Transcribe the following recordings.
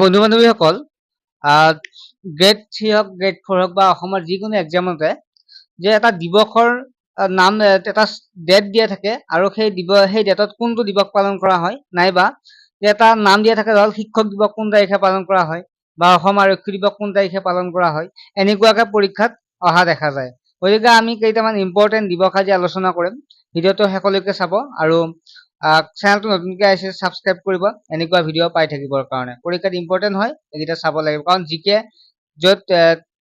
বন্ধু বান্ধৱীসকল, গ্ৰেড 3 হওক গ্ৰেড 4 হওক বা অসমৰ যিকোনো এক্সামতে যে এটা দিৱসৰ নাম এটা ডেট দিয়া থাকে আৰু সেই ডেটত কোনটো দিৱস পালন কৰা হয়, নাইবা যে এটা নাম দিয়া থাকে ধৰক শিক্ষক দিৱস কোন তাৰিখে পালন কৰা হয় বা অসম আৰক্ষী দিৱস কোন তাৰিখে পালন কৰা হয়, এনেকুৱাকে পৰীক্ষাত অহা দেখা যায়। গতিকে আমি কেইটামান ইম্পৰ্টেণ্ট দিৱস আজি আলোচনা কৰিম। ভিডিঅ'টো শেষলৈকে চাব আৰু চেনেলটো নতুনকৈ আহিছে ছাবস্ক্ৰাইব কৰিব এনেকুৱা ভিডিঅ' পাই থাকিবৰ কাৰণে। পৰীক্ষাত ইম্পৰ্টেণ্ট হয়, এইকেইটা চাব লাগিব, কাৰণ জিকে য'ত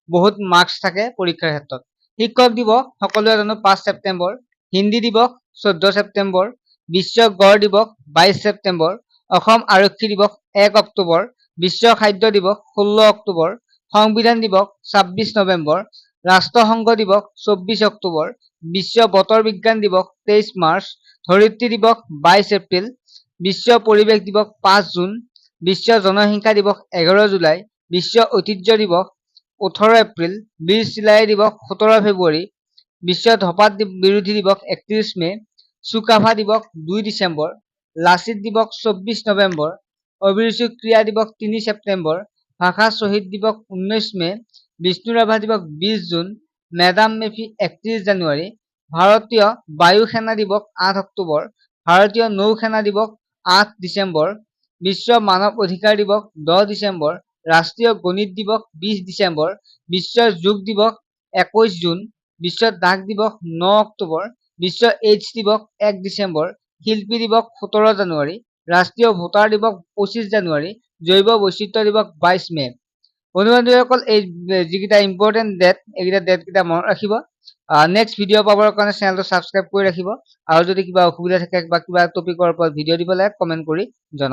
বহুত মাৰ্কছ থাকে পৰীক্ষাৰ ক্ষেত্ৰত। শিক্ষক দিৱস সকলোৱে জানো 5 ছেপ্টেম্বৰ, হিন্দী দিৱস 14 ছেপ্টেম্বৰ, বিশ্ব গড় দিৱস 22 ছেপ্টেম্বৰ, অসম আৰক্ষী দিৱস 1 অক্টোবৰ, বিশ্ব খাদ্য দিৱস 16 অক্টোবৰ, সংবিধান দিৱস 26 নৱেম্বৰ, ৰাষ্ট্ৰসংঘ দিৱস 24 অক্টোবৰ, বিশ্ব বতৰ বিজ্ঞান দিৱস 23 মাৰ্চ, ধৰিত্ৰী দিৱস 22 এপ্ৰিল, বিশ্ব পৰিৱেশ দিৱস 5 জুন, বিশ্ব জনসংখ্যা দিৱস 11 জুলাই, বিশ্ব ঐতিহ্য দিৱস 18 এপ্ৰিল, বীৰ চিলাৰায় দিৱস 17 ফেব্ৰুৱাৰী, বিশ্ব ধঁপাত বিৰোধী দিৱস 31 মে, চুকাফা দিৱস 2 ডিচেম্বৰ, লাচিত দিৱস 24 নৱেম্বৰ, অভিৰুচি ক্ৰীড়া দিৱস 3 ছেপ্টেম্বৰ, ভাষা শ্বহীদ দিৱস 19 মে, বিষ্ণু ৰাভা দিৱস 20 জুন, মেডাম মেফি 31 জানুৱাৰী, ভাৰতীয় বায়ু সেনা দিৱস 8 অক্টোবৰ, ভাৰতীয় নৌ সেনা দিৱস 8 ডিচেম্বৰ, বিশ্ব মানৱ অধিকাৰ দিৱস 10 ডিচেম্বৰ, ৰাষ্ট্ৰীয় গণিত দিৱস 20 ডিচেম্বৰ, বিশ্ব যোগ দিৱস 21 জুন, বিশ্ব ডাক দিৱস 9 অক্টোবৰ, বিশ্ব এইডছ দিৱস 1 ডিচেম্বৰ, শিল্পী দিৱস 17 জানুৱাৰী, ৰাষ্ট্ৰীয় ভোটাৰ দিৱস 25 জানুৱাৰী, জৈৱ বৈচিত্ৰ্য দিৱস 22 মে। বন্ধু বান্ধৱীসকল, এই যিকেইটা ইম্পৰ্টেণ্ট ডেট, এইকেইটা ডেটকেইটা মনত ৰাখিব। নেক্সট ভিডিঅ' পাবৰ কাৰণে চেনেলটো ছাবস্ক্ৰাইব কৰি ৰাখিব। আৰু যদি কিবা অসুবিধা থাকে বা কিবা টপিকৰ ওপৰত ভিডিঅ' দিব লাগে কমেণ্ট কৰি জনাব।